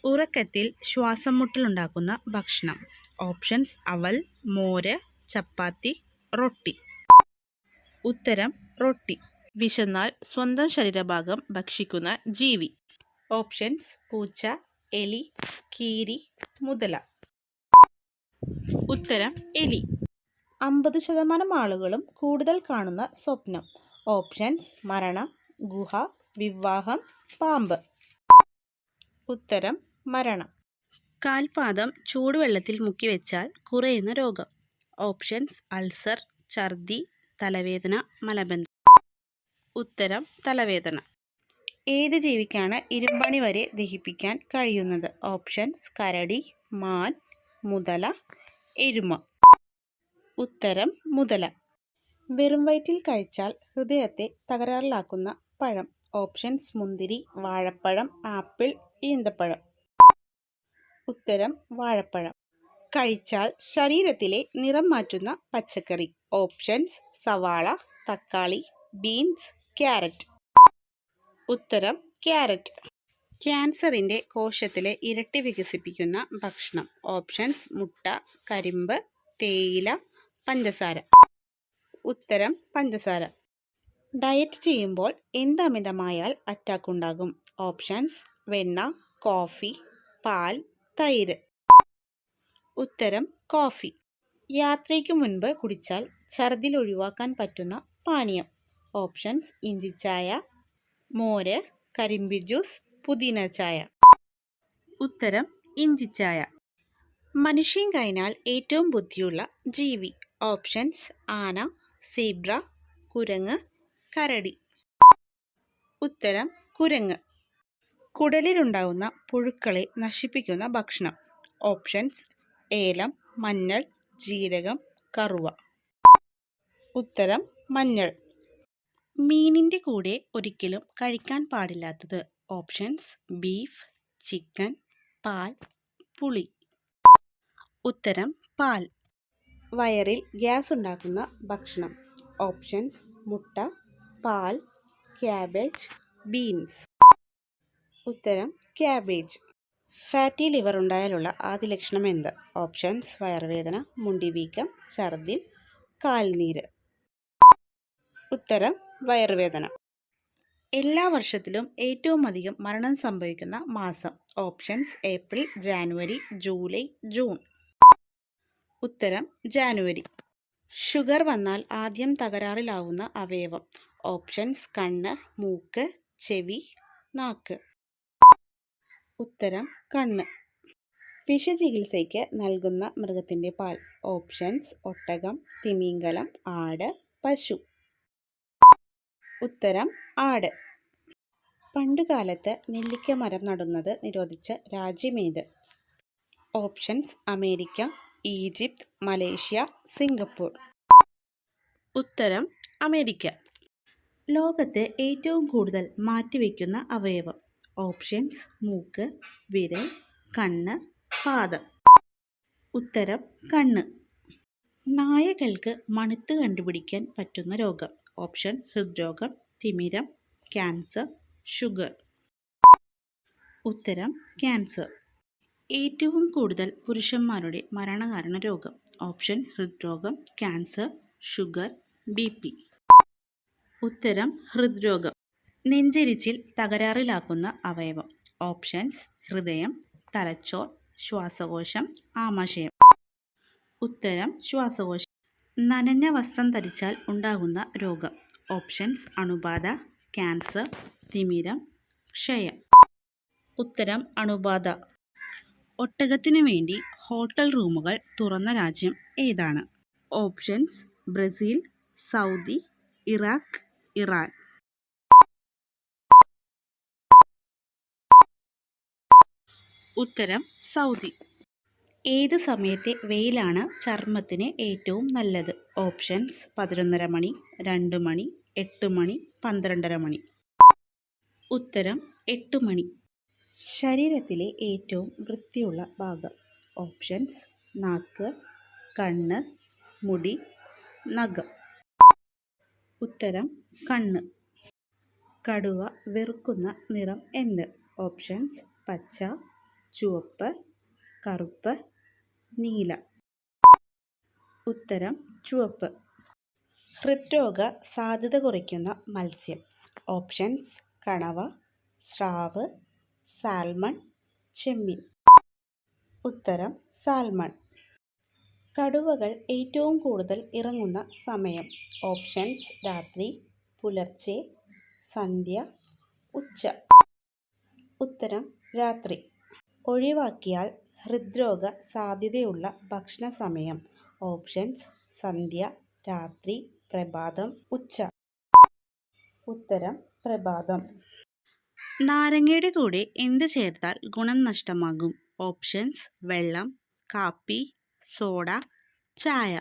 ഉറക്കത്തിൽ ശ്വാസം മുട്ടലുണ്ടാക്കുന്ന ഭക്ഷണം. ഓപ്ഷൻസ് അവൽ, മോര്, ചപ്പാത്തി, റൊട്ടി. ഉത്തരം റൊട്ടി. വിശന്നാൽ സ്വന്തം ശരീരഭാഗം ഭക്ഷിക്കുന്ന ജീവി. ഓപ്ഷൻസ് പൂച്ച, എലി, കീരി, മുതല. ഉത്തരം എലി. 50% ആളുകളും കൂടുതൽ കാണുന്ന സ്വപ്നം. ഓപ്ഷൻസ് മരണം, ഗുഹ, വിവാഹം, പാമ്പ്. ഉത്തരം മരണം. കാൽപാദം ചൂടുവെള്ളത്തിൽ മുക്കി വെച്ചാൽ കുറയുന്ന രോഗം. ഓപ്ഷൻസ് അൾസർ, ഛർദി, തലവേദന, മലബന്ധം. ഉത്തരം തലവേദന. ഏത് ജീവിക്കാണ് ഇരുമ്പണി വരെ ദഹിപ്പിക്കാൻ കഴിയുന്നത്? ഓപ്ഷൻസ് കരടി, മാൻ, മുതല, എരുമ. ഉത്തരം മുതല. വെറും വയറ്റിൽ കഴിച്ചാൽ ഹൃദയത്തെ തകരാറിലാക്കുന്ന പഴം. ഓപ്ഷൻസ് മുന്തിരി, വാഴപ്പഴം, ആപ്പിൾ, ഈന്തപ്പഴം. ഉത്തരം വാഴപ്പഴം. കഴിച്ചാൽ ശരീരത്തിലെ നിറം മാറ്റുന്ന പച്ചക്കറി. ഓപ്ഷൻസ് സവാള, തക്കാളി, ബീൻസ്, ക്യാരറ്റ്. ഉത്തരം ക്യാരറ്റ്. ക്യാൻസറിൻ്റെ കോശത്തിലെ ഇരട്ടി വികസിപ്പിക്കുന്ന ഭക്ഷണം. ഓപ്ഷൻസ് മുട്ട, കരിമ്പ്, തേയില, പഞ്ചസാര. ഉത്തരം പഞ്ചസാര. ഡയറ്റ് ചെയ്യുമ്പോൾ എന്ത് അമിതമായാൽ അറ്റാക്ക് ഉണ്ടാകും? ഓപ്ഷൻസ് വെണ്ണ, കോഫി, പാൽ, തൈര്. ഉത്തരം കോഫി. യാത്രയ്ക്ക് മുൻപ് കുടിച്ചാൽ ഛർദിൽ ഒഴിവാക്കാൻ പറ്റുന്ന പാനീയം. ഓപ്ഷൻസ് ഇഞ്ചിച്ചായ, മോര്, കരിമ്പി ജ്യൂസ്, പുതിന ചായ. ഉത്തരം ഇഞ്ചിച്ചായ. മനുഷ്യൻ കഴിഞ്ഞാൽ ഏറ്റവും ബുദ്ധിയുള്ള ജീവി. ഓപ്ഷൻസ് ആന, സീബ്ര, കുരങ്ങ്, കരടി. ഉത്തരം കുരങ്ങ്. കുടലിലുണ്ടാകുന്ന പുഴുക്കളെ നശിപ്പിക്കുന്ന ഭക്ഷണം. ഓപ്ഷൻസ് ഏലം, മഞ്ഞൾ, ജീരകം, കറുവ. ഉത്തരം മഞ്ഞൾ. മീനിൻ്റെ കൂടെ ഒരിക്കലും കഴിക്കാൻ പാടില്ലാത്തത്. ഓപ്ഷൻസ് ബീഫ്, ചിക്കൻ, പാൽ, പുളി. ഉത്തരം പാൽ. വയറിൽ ഗ്യാസ് ഉണ്ടാക്കുന്ന ഭക്ഷണം. ഓപ്ഷൻസ് മുട്ട, പാൽ, ക്യാബേജ്, ബീൻസ്. ഉത്തരം ക്യാബേജ്. ഫാറ്റി ലിവർ ഉണ്ടായാലുള്ള ആദ്യ ലക്ഷണം എന്ത്? ഓപ്ഷൻസ് വയറുവേദന, മുണ്ടിവീക്കം, ഛർദിൽ, കാൽനീര്. ഉത്തരം വയറുവേദന. എല്ലാ വർഷത്തിലും ഏറ്റവും അധികം മരണം സംഭവിക്കുന്ന മാസം. Options April, January, July, June. ഉത്തരം ജാനുവരി. ഷുഗർ വന്നാൽ ആദ്യം തകരാറിലാവുന്ന അവയവം. ഓപ്ഷൻസ് കണ്ണ്, മൂക്ക്, ചെവി, നാക്ക്. ഉത്തരം കണ്ണ്. വിഷചികിത്സയ്ക്ക് നൽകുന്ന മൃഗത്തിൻ്റെ പാൽ. ഓപ്ഷൻസ് ഒട്ടകം, തിമിംഗലം, ആട്, പശു. ഉത്തരം ആട്. പണ്ടുകാലത്ത് നെല്ലിക്ക മരം നടുന്നത് നിരോധിച്ച രാജ്യമേത്? Options America, Egypt, Malaysia, Singapore. ഉത്തരം അമേരിക്ക. ലോകത്ത് ഏറ്റവും കൂടുതൽ മാറ്റിവെക്കുന്ന അവയവം. ഓപ്ഷൻസ് മൂക്ക്, വിരൽ, കണ്ണ്, പാദം. ഉത്തരം കണ്ണ്. നായകൾക്ക് മണത്ത് കണ്ടുപിടിക്കാൻ പറ്റുന്ന രോഗം. ഓപ്ഷൻ ഹൃദ്രോഗം, തിമിരം, ക്യാൻസർ, ഷുഗർ. ഉത്തരം ക്യാൻസർ. ഏറ്റവും കൂടുതൽ പുരുഷന്മാരുടെ മരണകാരണ രോഗം. ഓപ്ഷൻ ഹൃദ്രോഗം, ക്യാൻസർ, ഷുഗർ, BP. ഉത്തരം ഹൃദ്രോഗം. നെഞ്ചെരിച്ചിൽ തകരാറിലാക്കുന്ന അവയവം. ഓപ്ഷൻസ് ഹൃദയം, തലച്ചോർ, ശ്വാസകോശം, ആമാശയം. ഉത്തരം ശ്വാസകോശം. നനഞ്ഞ വസ്ത്രം ധരിച്ചാൽ ഉണ്ടാകുന്ന രോഗം. ഓപ്ഷൻസ് അണുബാധ, ക്യാൻസർ, തിമിരം, ക്ഷയം. ഉത്തരം അണുബാധ. ഒട്ടകത്തിനു വേണ്ടി ഹോട്ടൽ റൂമുകൾ തുറന്ന രാജ്യം ഏതാണ്? Options Brazil, Saudi, Iraq, Iran. ഉത്തരം സൗദി. ഏത് സമയത്തെ വെയിലാണ് ചർമ്മത്തിന് ഏറ്റവും നല്ലത്? ഓപ്ഷൻസ് 11:30 മണി, 2 മണി, 8 മണി, 12:30 മണി. ഉത്തരം 8 മണി. ശരീരത്തിലെ ഏറ്റവും വൃത്തിയുള്ള ഭാഗം. ഓപ്ഷൻസ് നാക്ക്, കണ്ണ്, മുടി, നഖം. ഉത്തരം കണ്ണ്. കടുവ വെറുക്കുന്ന നിറം എന്ത്? ഓപ്ഷൻസ് പച്ച, ചുവപ്പ്, കറുപ്പ്, നീല. ഉത്തരം ചുവപ്പ്. ഹൃദ്രോഗ സാധ്യത കുറയ്ക്കുന്ന മത്സ്യം. ഓപ്ഷൻസ്: കണവ, സ്രാവ്, സാൽമൺ, ചെമ്മീൻ. ഉത്തരം സാൽമൺ. കടുവകൾ ഏറ്റവും കൂടുതൽ ഇറങ്ങുന്ന സമയം. ഓപ്ഷൻസ്: രാത്രി, പുലർച്ചെ, സന്ധ്യ, ഉച്ച. ഉത്തരം രാത്രി. ഒഴിവാക്കിയാൽ ഹൃദ്രോഗ സാധ്യതയുള്ള ഭക്ഷണ സമയം. ഓപ്ഷൻസ്: സന്ധ്യ, രാത്രി, പ്രഭാതം, ഉച്ച. ഉത്തരം പ്രഭാതം. നാരങ്ങയുടെ കൂടെ എന്ത് ചേർത്താൽ ഗുണം നഷ്ടമാകും? ഓപ്ഷൻസ്: വെള്ളം, കാപ്പി, സോഡ, ചായ.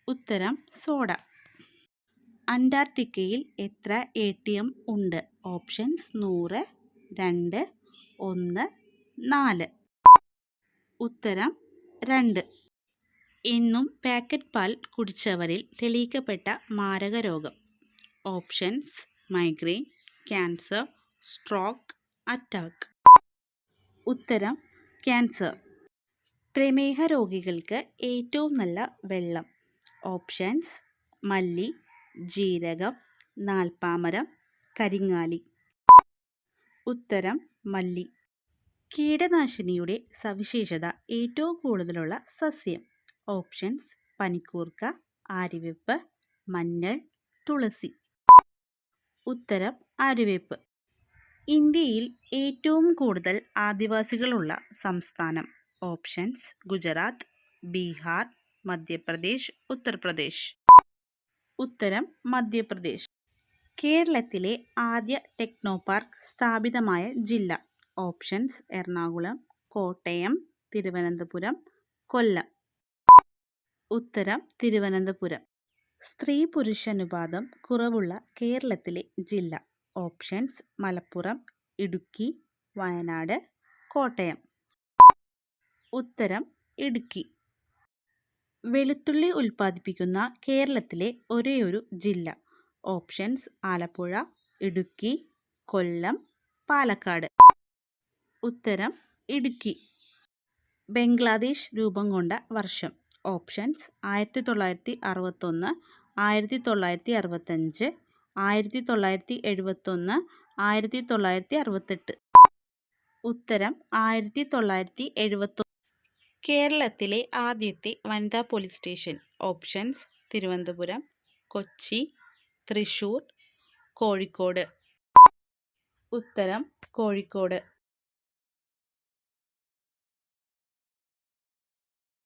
ഉത്തരം സോഡ. അന്റാർട്ടിക്കയിൽ എത്ര ATM ഉണ്ട്? ഓപ്ഷൻസ്: 100, 2, 1, 4. ഉത്തരം 2. എന്നും പാക്കറ്റ് പാൽ കുടിച്ചവരിൽ തെളിയിക്കപ്പെട്ട മാരക രോഗം. Options: migraine, cancer, stroke, attack. ഉത്തരം ക്യാൻസർ. പ്രമേഹ രോഗികൾക്ക് ഏറ്റവും നല്ല വെള്ളം. ഓപ്ഷൻസ്: മല്ലി, ജീരകം, നാൽപ്പാമരം, കരിങ്ങാലി. ഉത്തരം മല്ലി. കീടനാശിനിയുടെ സവിശേഷത ഏറ്റവും കൂടുതലുള്ള സസ്യം. ഓപ്ഷൻസ്: പനിക്കൂർക്ക, ആര്യവേപ്പ്, മഞ്ഞൾ, തുളസി. ഉത്തരം ആര്യവേപ്പ്. ഇന്ത്യയിൽ ഏറ്റവും കൂടുതൽ ആദിവാസികളുള്ള സംസ്ഥാനം. ഓപ്ഷൻസ്: ഗുജറാത്ത്, ബീഹാർ, മധ്യപ്രദേശ്, ഉത്തർപ്രദേശ്. ഉത്തരം മധ്യപ്രദേശ്. കേരളത്തിലെ ആദ്യ ടെക്നോ പാർക്ക് സ്ഥാപിതമായ ജില്ല. ഓപ്ഷൻസ്: എറണാകുളം, കോട്ടയം, തിരുവനന്തപുരം, കൊല്ലം. ഉത്തരം തിരുവനന്തപുരം. സ്ത്രീ പുരുഷ അനുപാതം കുറവുള്ള കേരളത്തിലെ ജില്ല. ഓപ്ഷൻസ്: മലപ്പുറം, ഇടുക്കി, വയനാട്, കോട്ടയം. ഉത്തരം ഇടുക്കി. വെളുത്തുള്ളി ഉൽപ്പാദിപ്പിക്കുന്ന കേരളത്തിലെ ഒരേയൊരു ജില്ല. ഓപ്ഷൻസ്: ആലപ്പുഴ, ഇടുക്കി, കൊല്ലം, പാലക്കാട്. ഉത്തരം ഇടുക്കി. ബംഗ്ലാദേശ് രൂപം കൊണ്ട വർഷം. ഓപ്ഷൻസ്: 1961, 1965, 1971, 1968. ഉത്തരം 1971. കേരളത്തിലെ ആദ്യത്തെ വനിതാ police station. Options: Thiruvananthapuram, Kochi, Thrissur, Kozhikode. ഉത്തരം കോഴിക്കോട്.